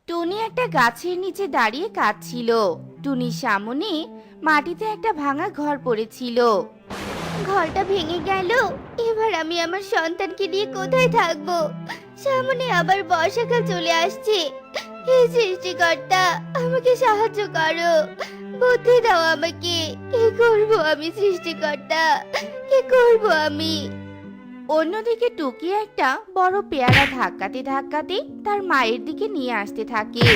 টুনি একটা গাছের নিচে দাঁড়িয়ে কাঁদছিল। টুনির সামনে মাটিতে একটা ভাঙা ঘর পড়েছিল। ঘরটা ভেঙে গেল, এবার আমি আমার সন্তানকে নিয়ে কোথায় থাকবো? সামনে আবার বর্ষাকাল চলে আসছে। হে সৃষ্টিকর্তা, আমাকে সাহায্য করো, বুদ্ধি দাও আমাকে। কি করব আমি সৃষ্টিকর্তা, কি করব আমি? অন্যদিকে টুকি একটা বড় পেয়ারা ধাক্কাতে ধাক্কাতে তার মায়ের দিকে নিয়ে আসতে থাকে।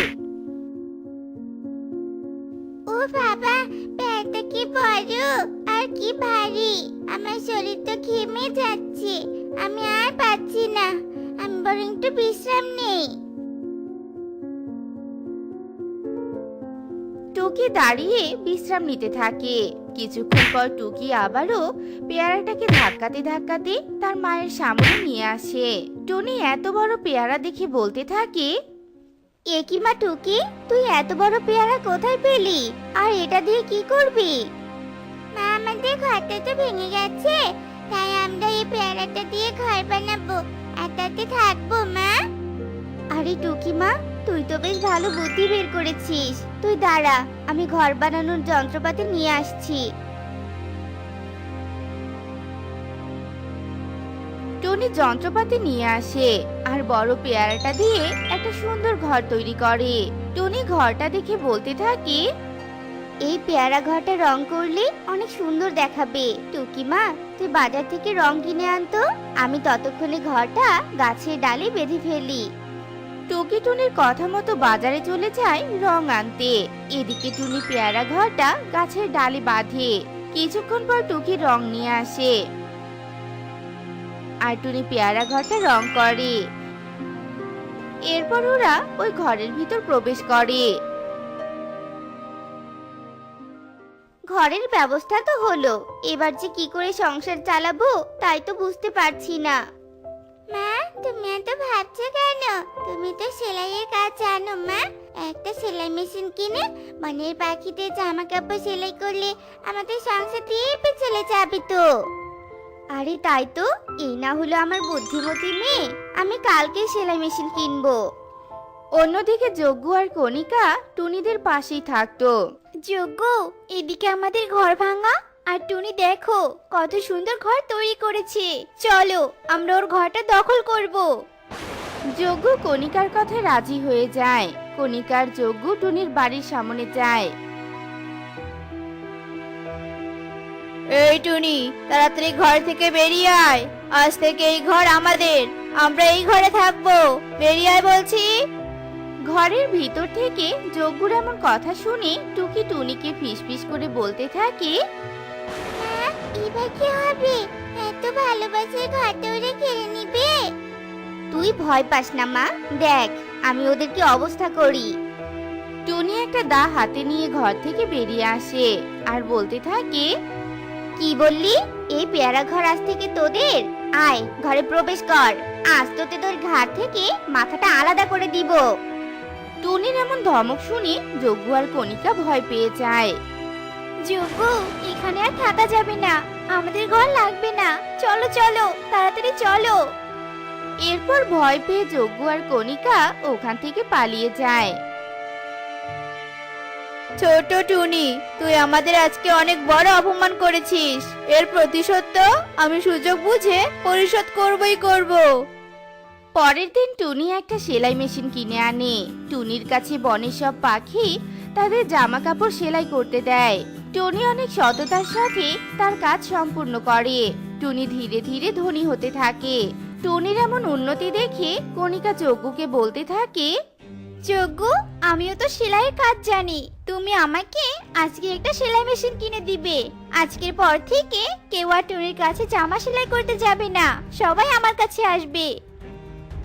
ও বাবা, পেয়ারটা কি বড় আর কি ভারী! আমার শরীর তো ঘেমে যাচ্ছে, আমি আর পাচ্ছি না। আমি বরং একটু বিশ্রাম নেই। টুকি দাঁড়িয়ে বিশ্রাম নিতে থাকে। কিছুক্ষণ পর টুকি আবারও পেয়ারাটাকে ধাক্কাতে ধাক্কাতে তার মায়ের সামনে নিয়ে আসে। টুনি এত বড় পেয়ারা দেখে বলতে থাকে, এ কি মা টুকি, তুই এত বড় পেয়ারা কোথায় পেলি? আর এটা দিয়ে কি করবি? মা, আমাদের ঘরটা তো ভেঙে গেছে, তাই আমরা এই পেয়ারাটা দিয়ে ঘর বানাবো আর তাতে থাকবো মা। আরে টুকি মা, তুই তো বেশ ভালো বুদ্ধি বের করেছিস। তুই দাঁড়া, আমি ঘর বানানোর যন্ত্রপাতি নিয়ে আসছি। টনি যন্ত্রপাতি নিয়ে আসে আর বড় পেয়ারাটা দিয়ে একটা সুন্দর ঘর তৈরি করে। টনি ঘরটা দেখে বলতে থাকে, এই পেয়ারা ঘরটা রং করলে অনেক সুন্দর দেখাবে। টুকি মা, তুই বাজার থেকে রং কিনে আনতো, আমি ততক্ষণে ঘরটা গাছের ডালে বেঁধে ফেলি। টুকি টুনির কথা মতো বাজারে চলে যায় রং আনতে। এদিকে টুনি পেয়ারা ঘরটা গাছের ডালে বাঁধে। কিছুক্ষণ পর টুকি রং নিয়ে আসে আর টুনি পেয়ারা ঘরটা রং করে। এরপর ওরা ওই ঘরের ভিতর প্রবেশ করে। ঘরের ব্যবস্থা তো হলো, এবার যে কি করে সংসার চালাবো তাই তো বুঝতে পারছি না। মা, তুমি এত ভাবছো কেন? তুমি তো সেলাইয়ের কাজ জানো মা। একটা সেলাই মেশিন কিনে মনের পাখিদের জামা কাপড় সেলাই করলে আমাদের সংসার দিয়ে চলে যাবে তো। আরে তাই তো, এই না হলো আমার বুদ্ধিমতী মেয়ে। আমি কালকে সেলাই মেশিন কিনবো। অন্যদিকে যজ্ঞ আর কণিকা টুনিদের পাশেই থাকতো। যজ্ঞ, এদিকে আমাদের ঘর ভাঙা, আর টুনি দেখো কত সুন্দর ঘর তৈরি করেছে। চলো আমরা ওর ঘরটা দখল করব। যজ্ঞ কণিকার কথায় রাজি হয়ে যায়। কণিকার যজ্ঞ টুনির বাড়ির সামনে যায়। এই টুনি, তাড়াতাড়ি ঘর থেকে বেরিয়ে আয়। আজ থেকে এই ঘর আমাদের, আমরা এই ঘরে থাকবো। বেরিয়ে আয় বলছি। ঘরের ভিতর থেকে যজ্ঞর এমন কথা শুনে টুকি টুনিকে ফিসফিস করে বলতে থাকে, এবার কি হবে? এত ভালোবাসার ঘরটা ওরা কেড়ে নিবে। তুই ভয় পাস না মা, দেখ আমি ওদের কি অবস্থা করি। টুনি একটা দা হাতে নিয়ে ঘর থেকে বেরিয়ে আসে আর বলতে থাকে, কি বললি? এই পেয়ারা ঘর আজ থেকে তোদের? আয় ঘরে প্রবেশ কর, আজ তোতে তোর ঘাট থেকে মাথাটা আলাদা করে দিব। টুনির এমন ধমক শুনে যজ্ঞ আর কণিকা ভয় পেয়ে যায়। যজ্ঞ, এখানে আর থাকা যাবে না, আমাদের ঘর লাগবে না, চলো চলো তাড়াতাড়ি চলো। এরপর ভয় পেয়ে যজ্ঞ আর কণিকা ওখান থেকে পালিয়ে যায়। ছোট টুনি, তুই আমাদের আজকে অনেক বড় অপমান করেছিস। এর প্রতিশোধ তো আমি সুযোগ বুঝে পরিশোধ করবই করব। পরের দিন টুনি একটা সেলাই মেশিন কিনে আনে। টুনির কাছে বনের সব পাখি তাদের জামা কাপড় সেলাই করতে দেয়। টুনি অনেক সততার সাথে তার কাজ সম্পূর্ণ করে। টুনি ধীরে ধীরে ধনী হতে থাকে। টুনির এমন উন্নতি দেখে কণিকা যজ্ঞকে বলতে থাকে, যজ্ঞ, আমিও তো সেলাইয়ের কাজ জানি, তুমি আমাকে আজকে একটা সেলাই মেশিন কিনে দিবে। আজকের পর থেকে কেউ আর টুনির কাছে জামা সেলাই করতে যাবে না, সবাই আমার কাছে আসবে।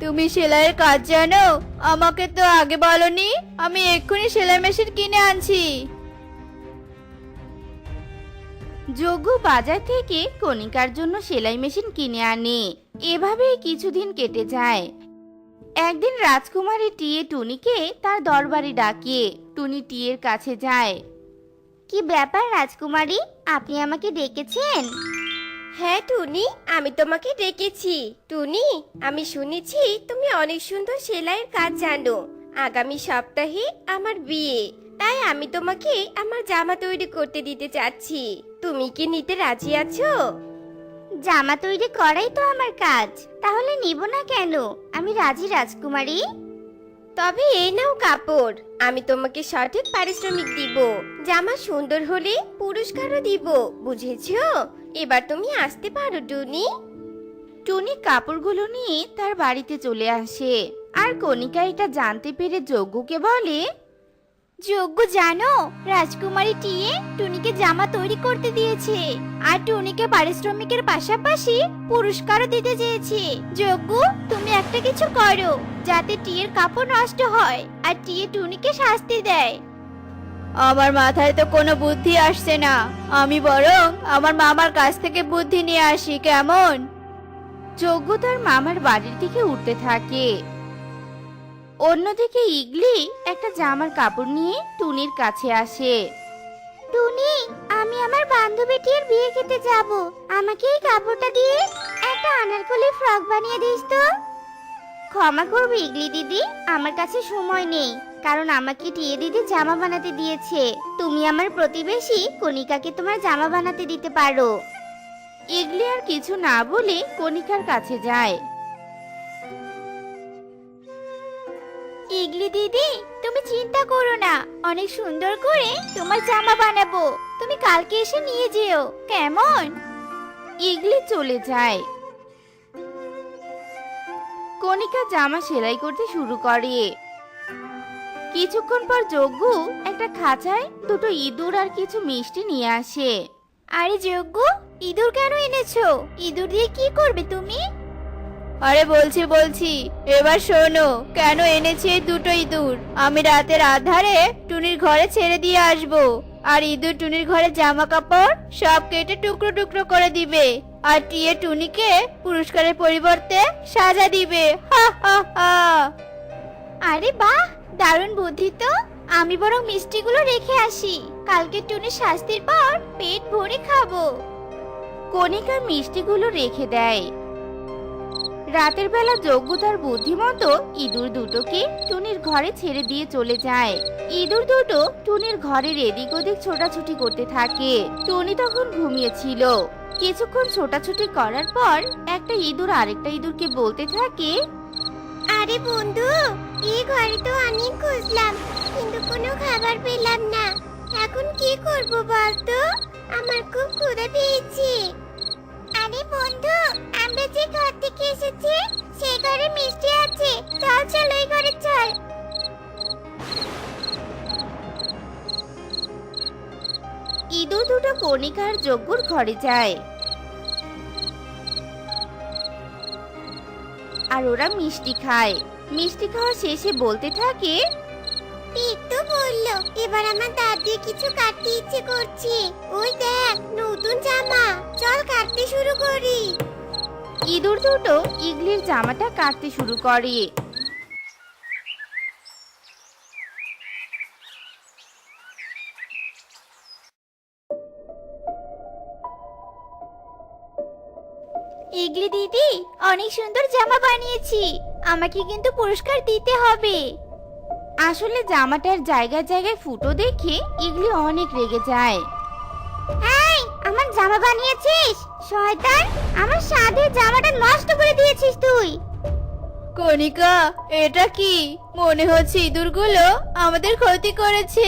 তুমি সেলাইয়ের কাজ জানো? আমাকে তো আগে বলনি, আমি এক্ষুনি সেলাই মেশিন কিনে আনছি। যজ্ঞ বাজার থেকে কণিকার জন্য সেলাই মেশিন কিনে আনে। এভাবেই কিছুদিন কেটে যায়। একদিন রাজকুমারী টিয়ে টুনিকে তার দরবারে ডাকে। টুনি টিয়ের কাছে যায়। কি ব্যাপার রাজকুমারী, আপনি আমাকে ডেকেছেন? হ্যাঁ টুনি, আমি তোমাকে ডেকেছি। টুনি, আমি শুনেছি তুমি অনেক সুন্দর সেলাইয়ের কাজ জানো। আগামী সপ্তাহে আমার বিয়ে, তাই আমি তোমাকে আমার জামা তৈরি করতে দিতে চাচ্ছি। তুমি কি নিতে রাজি আছো? জামা তৈরি করাই তো আমার কাজ, তাহলে নিব না কেন? আমি রাজি রাজকুমারী। তবে এই নাও কাপড়, আমি তোমাকে সঠিক পারিশ্রমিক দিব। জামা সুন্দর হলে পুরস্কারও দিব, বুঝেছো? এবার তুমি আসতে পারো টুনি। টুনি কাপড়গুলো নিয়ে তার বাড়িতে চলে আসে, আর কণিকা এটা জানতে পেরে যজ্ঞকে বলে, যজ্ঞ জানো, রাজকুমারী টিয়ে টুনিকে জামা তৈরি করতে দিয়েছে, আর টুনিকে পারিশ্রমিকের পাশাপাশি পুরস্কারও দিতে চেয়েছে। যজ্ঞ, তুমি একটা কিছু করো যাতে টিয়ের কাপড় নষ্ট হয় আর টিয়ে টুনিকে শাস্তি দেয়। আমার মাথায় তো কোনো বুদ্ধি আসছে না, আমি বরং আমার মামার কাছ থেকে বুদ্ধি নিয়ে আসি, কেমন? যজ্ঞ তার মামার বাড়ির দিকে উঠতে থাকে। অন্যদিকে ইগলি একটা জামার কাপড় নিয়ে টুনির কাছে আসে। টুনি, আমি আমার বান্ধবীটির বিয়ে খেতে যাব, আমাকে এই কাপড়টা দিয়ে একটা আনারকলি ফ্রক বানিয়ে দিস তো। ক্ষমা করবে ইগলি দিদি, আমার কাছে সময় নেই, কারণ আমাকে টিয়ে দিদি জামা বানাতে দিয়েছে। তুমি আমার প্রতিবেশী কণিকাকে তোমার জামা বানাতে দিতে পারো। ইগলি আর কিছু না বলে কণিকার কাছে যায়। ইগলি দিদি, তুমি চিন্তা করো না, অনেক সুন্দর করে তোমার জামা বানাবো, তুমি কালকে এসে নিয়ে যেও, কেমন? ইগলি চলে যায়। কণিকা জামা সেলাই করতে শুরু করে। কিছুক্ষণ পর যজ্ঞ একটা খাঁচায় দুটো ইঁদুর আর কিছু মিষ্টি নিয়ে আসে। আরে যজ্ঞ, ইঁদুর কেন এনেছো? ইঁদুর দিয়ে কি করবে তুমি? আরে বলছি, এবার শোনো, কেন এনেছি এই দুটো ইঁদুর। আমি রাতের আধারে টুনির ঘরে ছেড়ে দিয়ে আসবো, আর ইঁদুর টুনির ঘরে জামা কাপড় সব কেটে টুকরো টুকরো করে দিবে, আর টিয়ে টুনিকে পুরস্কারের পরিবর্তে সাজা দিবে। হা হা হা। আরে বাহ, দারুণ বুদ্ধি তো। আমি বরং মিষ্টিগুলো রেখে আসি, কালকে টুনির শাস্তির পর পেট ভরে খাবো। কণিকা মিষ্টিগুলো রেখে দেয়। রাতের বেলা যজ্ঞ তার বুদ্ধিমতো ইঁদুর দুটোকে টুনির ঘরে ছেড়ে দিয়ে চলে যায়। ইঁদুর দুটো টুনির ঘরের এদিক ওদিক ছোটাছুটি করতে থাকে। টুনি তখন ঘুমিয়েছিল। কিছুক্ষণ ছোটাছুটি করার পর একটা ইঁদুর আরেকটা ইঁদুরকে বলতে থাকে, আরে বন্ধু, এই ঘরে তো অনেক খুঁজলাম, কিন্তু কোনো খাবার পেলাম না। এখন কি করব বলতো? আমার খুব ক্ষুধা পেয়েছে। আরে বন্ধু, আমরা যে ঘর থেকে এসেছি সেই ঘরে মিষ্টি আছে, চল চল ওই ঘরে চল। ইঁদুর দুটো কণিকার যজ্ঞর ঘরে যায়, আর ওরা মিষ্টি খায়। মিষ্টি খাওয়া শেষে বলতে থাকে, পেট তো বললো, এবার আমার দাঁত দিয়ে কিছু কাটতে ইচ্ছে করছে। ওই দেখ নতুন জামা, চল কাটতে শুরু করি। ইঁদুর দুটো ইগলির জামাটা কাটতে শুরু করে। ইগলি দিদি, অনেক সুন্দর জামা বানিয়েছি, আমাকে কিন্তু পুরস্কার দিতে হবে। আসলে জামাটার জায়গায় জায়গায় ফুটো দেখে ইগলি অনেক রেগে যায়। এই, আমার জামা বানিয়েছিস শয়তান, আমার সাধের জামাটা নষ্ট করে দিয়েছিস তুই। কণিকা, এটা কি? মনে হচ্ছে ইঁদুরগুলো আমাদের ক্ষতি করেছে।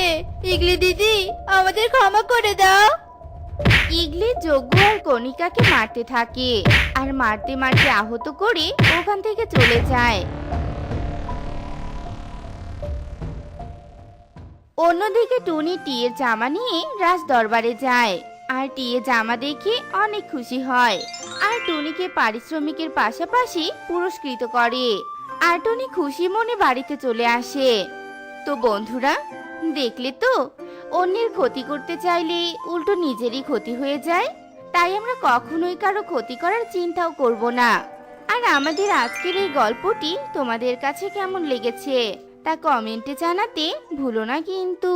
ইগলি দিদি, আমাদের ক্ষমা করে দাও। ইগলি যজ্ঞ আর কণিকাকে মারতে থাকে, আর মারতে মারতে আহত করে ওখান থেকে চলে যায়। অন্যদিকে টুনি টিয়ের জামা নিয়ে রাজ দরবারে যায়, আর টিয়ে জামা দেখে অনেক খুশি হয়, আর টুনিকে পারিশ্রমিকের পাশাপাশি পুরস্কৃত করে। আর টুনি খুশি মনে বাড়িতে চলে আসে। তো বন্ধুরা, দেখলে তো, অন্যের ক্ষতি করতে চাইলে উল্টো নিজেরই ক্ষতি হয়ে যায়। তাই আমরা কখনোই কারো ক্ষতি করার চিন্তাও করব না। আর আমাদের আজকের এই গল্পটি তোমাদের কাছে কেমন লেগেছে তা কমেন্টে জানাতে ভুলো না কিন্তু।